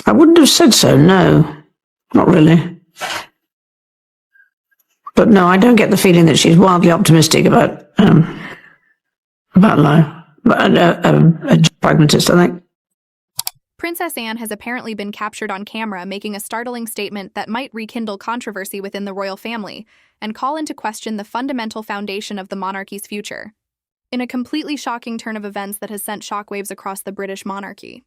I wouldn't have said so, no. Not really. But no, I don't get the feeling that she's wildly optimistic about life. A pragmatist, I think. Princess Anne has apparently been captured on camera making a startling statement that might rekindle controversy within the royal family and call into question the fundamental foundation of the monarchy's future, in a completely shocking turn of events that has sent shockwaves across the British monarchy.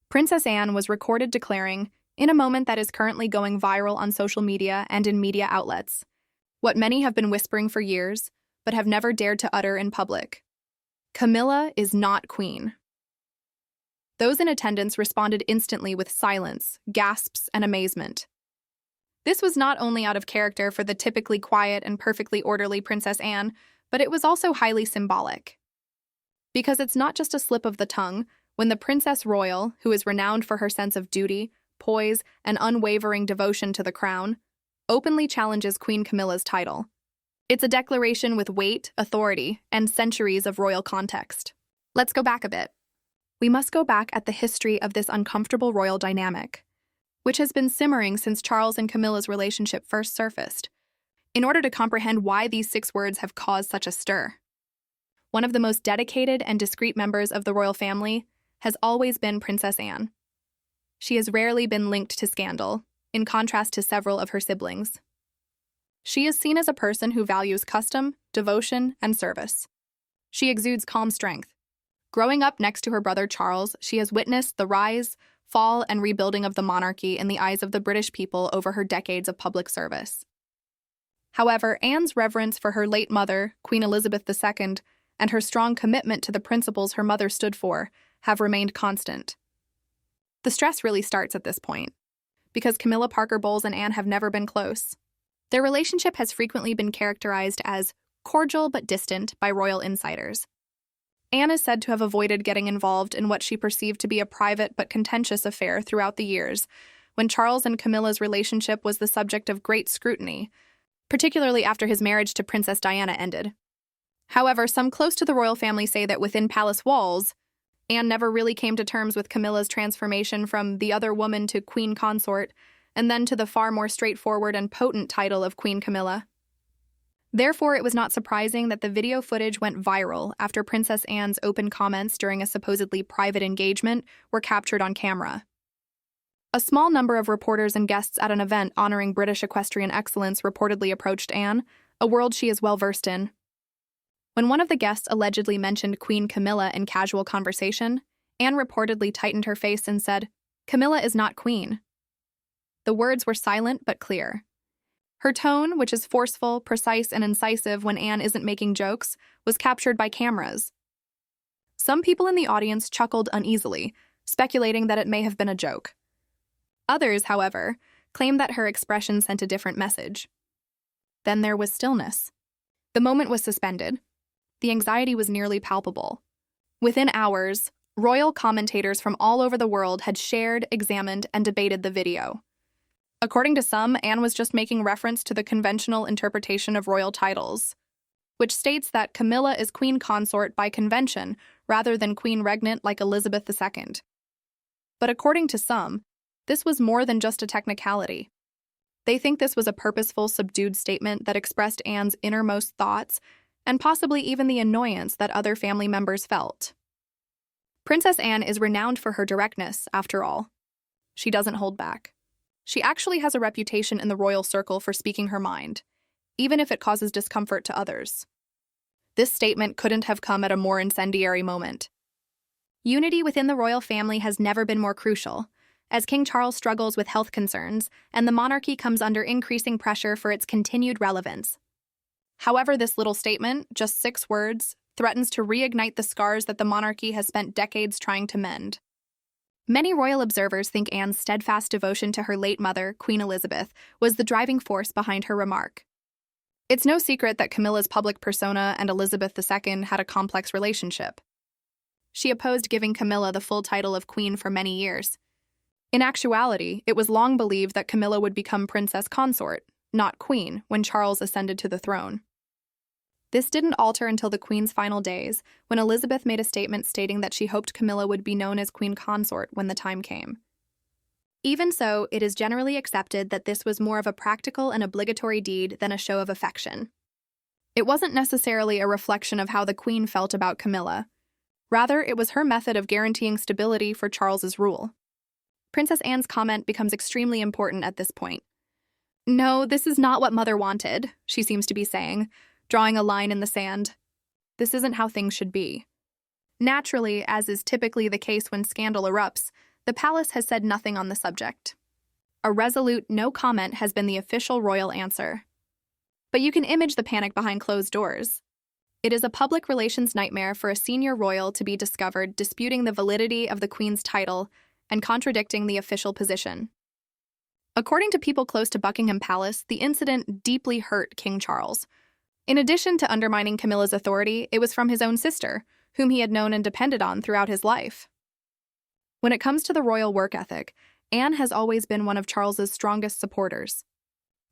Princess Anne was recorded declaring, in a moment that is currently going viral on social media and in media outlets, what many have been whispering for years, but have never dared to utter in public: Camilla is not queen. Those in attendance responded instantly with silence, gasps, and amazement. This was not only out of character for the typically quiet and perfectly orderly Princess Anne, but it was also highly symbolic. Because it's not just a slip of the tongue when the Princess Royal, who is renowned for her sense of duty, poise, and unwavering devotion to the crown, openly challenges Queen Camilla's title. It's a declaration with weight, authority, and centuries of royal context. Let's go back a bit. We must go back at the history of this uncomfortable royal dynamic, which has been simmering since Charles and Camilla's relationship first surfaced, in order to comprehend why these 6 words have caused such a stir. One of the most dedicated and discreet members of the royal family has always been Princess Anne. She has rarely been linked to scandal, in contrast to several of her siblings. She is seen as a person who values custom, devotion, and service. She exudes calm strength. Growing up next to her brother Charles, she has witnessed the rise, fall, and rebuilding of the monarchy in the eyes of the British people over her decades of public service. However, Anne's reverence for her late mother, Queen Elizabeth II, and her strong commitment to the principles her mother stood for have remained constant. The stress really starts at this point, because Camilla Parker Bowles and Anne have never been close. Their relationship has frequently been characterized as cordial but distant by royal insiders. Anne is said to have avoided getting involved in what she perceived to be a private but contentious affair throughout the years, when Charles and Camilla's relationship was the subject of great scrutiny, particularly after his marriage to Princess Diana ended. However, some close to the royal family say that within palace walls, Anne never really came to terms with Camilla's transformation from the other woman to queen consort, and then to the far more straightforward and potent title of Queen Camilla. Therefore, it was not surprising that the video footage went viral after Princess Anne's open comments during a supposedly private engagement were captured on camera. A small number of reporters and guests at an event honoring British equestrian excellence reportedly approached Anne, a world she is well versed in. When one of the guests allegedly mentioned Queen Camilla in casual conversation, Anne reportedly tightened her face and said, "Camilla is not queen." The words were silent but clear. Her tone, which is forceful, precise, and incisive when Anne isn't making jokes, was captured by cameras. Some people in the audience chuckled uneasily, speculating that it may have been a joke. Others, however, claimed that her expression sent a different message. Then there was stillness. The moment was suspended. The anxiety was nearly palpable. Within hours, royal commentators from all over the world had shared, examined, and debated the video. According to some, Anne was just making reference to the conventional interpretation of royal titles, which states that Camilla is queen consort by convention rather than queen regnant like Elizabeth II. But according to some, this was more than just a technicality. They think this was a purposeful, subdued statement that expressed Anne's innermost thoughts and possibly even the annoyance that other family members felt. Princess Anne is renowned for her directness, after all. She doesn't hold back. She actually has a reputation in the royal circle for speaking her mind, even if it causes discomfort to others. This statement couldn't have come at a more incendiary moment. Unity within the royal family has never been more crucial, as King Charles struggles with health concerns and the monarchy comes under increasing pressure for its continued relevance. However, this little statement, just 6 words, threatens to reignite the scars that the monarchy has spent decades trying to mend. Many royal observers think Anne's steadfast devotion to her late mother, Queen Elizabeth, was the driving force behind her remark. It's no secret that Camilla's public persona and Elizabeth II had a complex relationship. She opposed giving Camilla the full title of queen for many years. In actuality, it was long believed that Camilla would become princess consort, not queen, when Charles ascended to the throne. This didn't alter until the Queen's final days, when Elizabeth made a statement stating that she hoped Camilla would be known as Queen Consort when the time came. Even so, it is generally accepted that this was more of a practical and obligatory deed than a show of affection. It wasn't necessarily a reflection of how the Queen felt about Camilla. Rather, it was her method of guaranteeing stability for Charles's rule. Princess Anne's comment becomes extremely important at this point. "No, this is not what Mother wanted," she seems to be saying, drawing a line in the sand. This isn't how things should be. Naturally, as is typically the case when scandal erupts, the palace has said nothing on the subject. A resolute no comment has been the official royal answer. But you can image the panic behind closed doors. It is a public relations nightmare for a senior royal to be discovered disputing the validity of the Queen's title and contradicting the official position. According to people close to Buckingham Palace, the incident deeply hurt King Charles. In addition to undermining Camilla's authority, it was from his own sister, whom he had known and depended on throughout his life. When it comes to the royal work ethic, Anne has always been one of Charles's strongest supporters.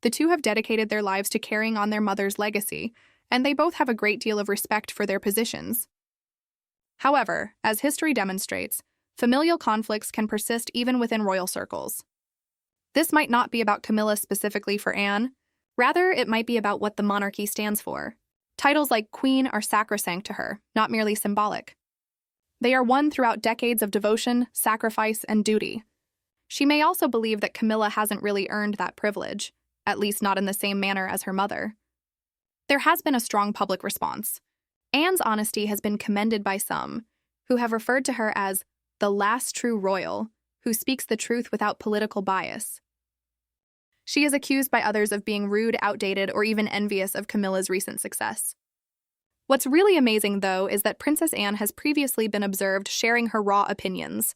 The two have dedicated their lives to carrying on their mother's legacy, and they both have a great deal of respect for their positions. However, as history demonstrates, familial conflicts can persist even within royal circles. This might not be about Camilla specifically for Anne. Rather, it might be about what the monarchy stands for. Titles like Queen are sacrosanct to her, not merely symbolic. They are won throughout decades of devotion, sacrifice, and duty. She may also believe that Camilla hasn't really earned that privilege, at least not in the same manner as her mother. There has been a strong public response. Anne's honesty has been commended by some, who have referred to her as the last true royal, who speaks the truth without political bias. She is accused by others of being rude, outdated, or even envious of Camilla's recent success. What's really amazing, though, is that Princess Anne has previously been observed sharing her raw opinions.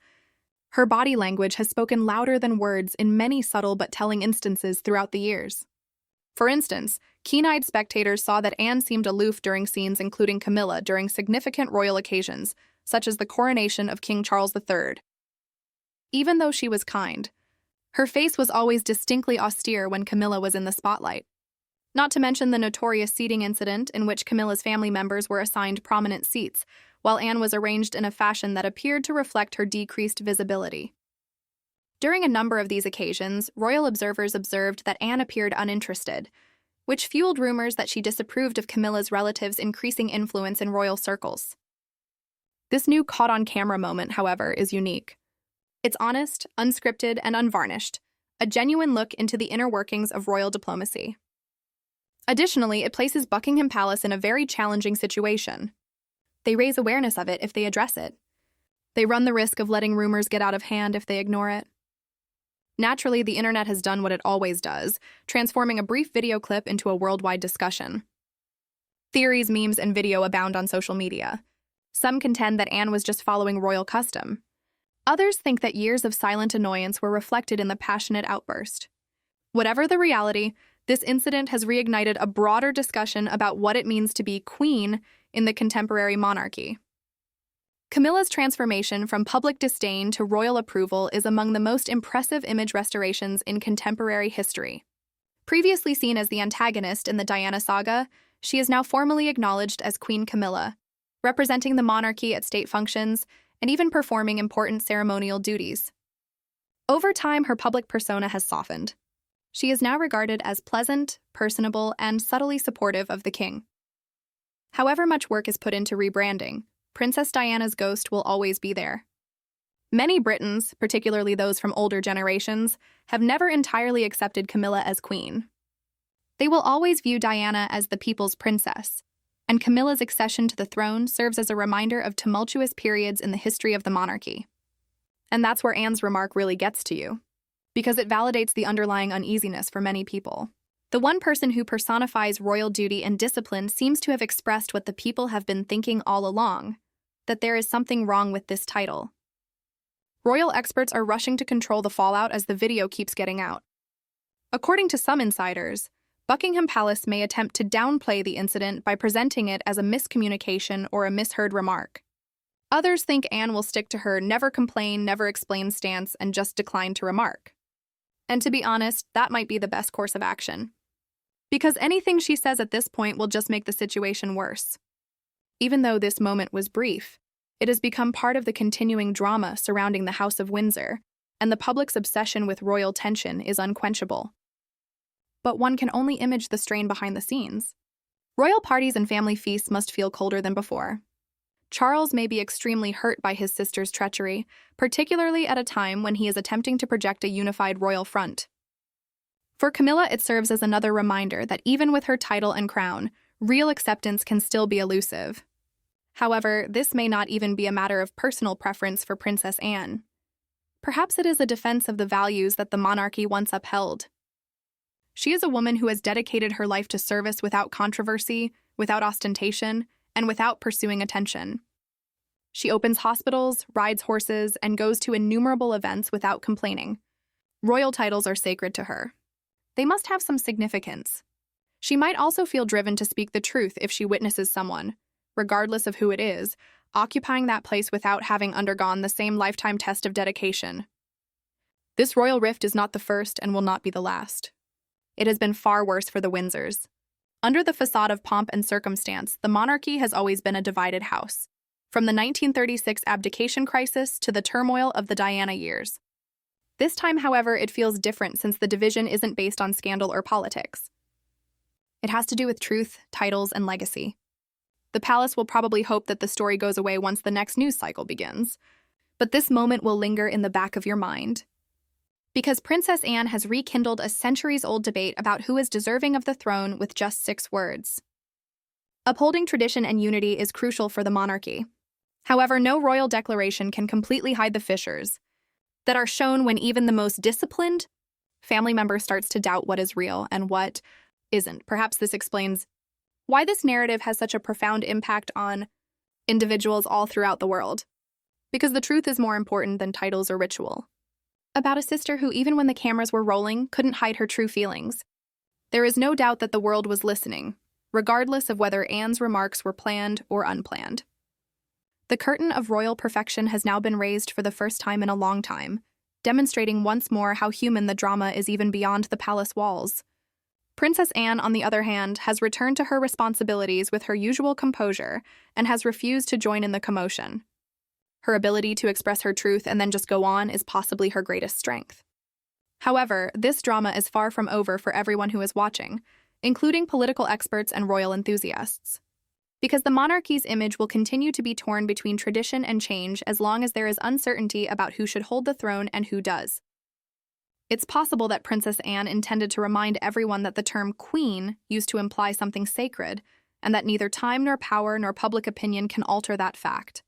Her body language has spoken louder than words in many subtle but telling instances throughout the years. For instance, keen-eyed spectators saw that Anne seemed aloof during scenes including Camilla during significant royal occasions, such as the coronation of King Charles III. Even though she was kind, her face was always distinctly austere when Camilla was in the spotlight. Not to mention the notorious seating incident in which Camilla's family members were assigned prominent seats, while Anne was arranged in a fashion that appeared to reflect her decreased visibility. During a number of these occasions, royal observers observed that Anne appeared uninterested, which fueled rumors that she disapproved of Camilla's relatives' increasing influence in royal circles. This new caught-on-camera moment, however, is unique. It's honest, unscripted, and unvarnished, a genuine look into the inner workings of royal diplomacy. Additionally, it places Buckingham Palace in a very challenging situation. They raise awareness of it if they address it. They run the risk of letting rumors get out of hand if they ignore it. Naturally, the internet has done what it always does, transforming a brief video clip into a worldwide discussion. Theories, memes, and video abound on social media. Some contend that Anne was just following royal custom. Others think that years of silent annoyance were reflected in the passionate outburst. Whatever the reality, this incident has reignited a broader discussion about what it means to be queen in the contemporary monarchy. Camilla's transformation from public disdain to royal approval is among the most impressive image restorations in contemporary history. Previously seen as the antagonist in the Diana saga, she is now formally acknowledged as Queen Camilla, representing the monarchy at state functions and even performing important ceremonial duties. Over time, her public persona has softened. She is now regarded as pleasant, personable, and subtly supportive of the king. However much work is put into rebranding, Princess Diana's ghost will always be there. Many Britons, particularly those from older generations, have never entirely accepted Camilla as queen. They will always view Diana as the people's princess, and Camilla's accession to the throne serves as a reminder of tumultuous periods in the history of the monarchy. And that's where Anne's remark really gets to you, because it validates the underlying uneasiness for many people. The one person who personifies royal duty and discipline seems to have expressed what the people have been thinking all along, that there is something wrong with this title. Royal experts are rushing to control the fallout as the video keeps getting out. According to some insiders, Buckingham Palace may attempt to downplay the incident by presenting it as a miscommunication or a misheard remark. Others think Anne will stick to her never complain, never explain stance and just decline to remark. And to be honest, that might be the best course of action. because anything she says at this point will just make the situation worse. Even though this moment was brief, it has become part of the continuing drama surrounding the House of Windsor, and the public's obsession with royal tension is unquenchable. But one can only image the strain behind the scenes. Royal parties and family feasts must feel colder than before. Charles may be extremely hurt by his sister's treachery, particularly at a time when he is attempting to project a unified royal front. For Camilla, it serves as another reminder that even with her title and crown, real acceptance can still be elusive. However, this may not even be a matter of personal preference for Princess Anne. Perhaps it is a defense of the values that the monarchy once upheld. She is a woman who has dedicated her life to service without controversy, without ostentation, and without pursuing attention. She opens hospitals, rides horses, and goes to innumerable events without complaining. Royal titles are sacred to her. They must have some significance. She might also feel driven to speak the truth if she witnesses someone, regardless of who it is, occupying that place without having undergone the same lifetime test of dedication. This royal rift is not the first and will not be the last. It has been far worse for the Windsors. Under the facade of pomp and circumstance, the monarchy has always been a divided house, from the 1936 abdication crisis to the turmoil of the Diana years. This time, however, it feels different since the division isn't based on scandal or politics. It has to do with truth, titles, and legacy. The palace will probably hope that the story goes away once the next news cycle begins, but this moment will linger in the back of your mind. Because Princess Anne has rekindled a centuries-old debate about who is deserving of the throne with just 6 words. Upholding tradition and unity is crucial for the monarchy. However, no royal declaration can completely hide the fissures that are shown when even the most disciplined family member starts to doubt what is real and what isn't. Perhaps this explains why this narrative has such a profound impact on individuals all throughout the world. Because the truth is more important than titles or ritual. About a sister who, even when the cameras were rolling, couldn't hide her true feelings. There is no doubt that the world was listening, regardless of whether Anne's remarks were planned or unplanned. The curtain of royal perfection has now been raised for the first time in a long time, demonstrating once more how human the drama is even beyond the palace walls. Princess Anne, on the other hand, has returned to her responsibilities with her usual composure and has refused to join in the commotion. Her ability to express her truth and then just go on is possibly her greatest strength. However, this drama is far from over for everyone who is watching, including political experts and royal enthusiasts. Because the monarchy's image will continue to be torn between tradition and change as long as there is uncertainty about who should hold the throne and who does. It's possible that Princess Anne intended to remind everyone that the term queen used to imply something sacred, and that neither time nor power nor public opinion can alter that fact.